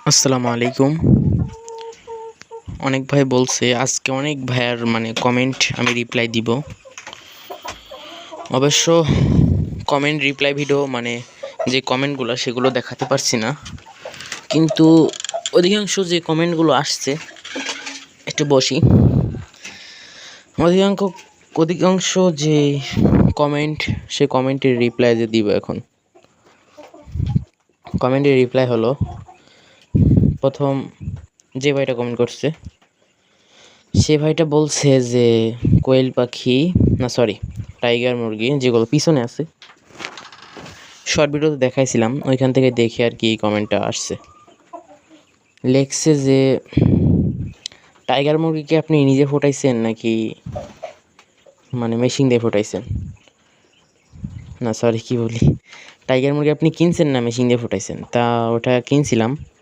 আসসালামু আলাইকুম। অনেক ভাই বলছে আজকে অনেক ভাইয়ার কমেন্ট আমি রিপ্লাই দিব। অবশ্য কমেন্ট রিপ্লাই ভিডিও যে কমেন্টগুলো সেগুলো দেখাতে পারছি না, কিন্তু অধিকাংশ যে কমেন্টগুলো আসছে একটু বসি। অধিকাংশ অধিকাংশ যে কমেন্ট সে কমেন্টের রিপ্লাই যে দিব এখন। কমেন্টের রিপ্লাই হলো, প্রথম যে ভাইটা কমেন্ট করছে সে ভাইটা বলছে যে কোয়েল পাখি না সরি টাইগার মুরগি যেগুলো পিছনে আছে শর্ট ভিডিওতে দেখাইছিলাম, ওইখান থেকে দেখে আর কি এই কমেন্টটা আসছে। লেখছে যে টাইগার মুরগিকে আপনি নিজে ফোটাইছেন নাকি মেশিন দিয়ে ফোটাইছেন, না সরি কি বলি, টাইগার মুরগি আপনি কিনছেন না মেশিন দিয়ে ফোটাইছেন? তা ওটা কিনছিলাম।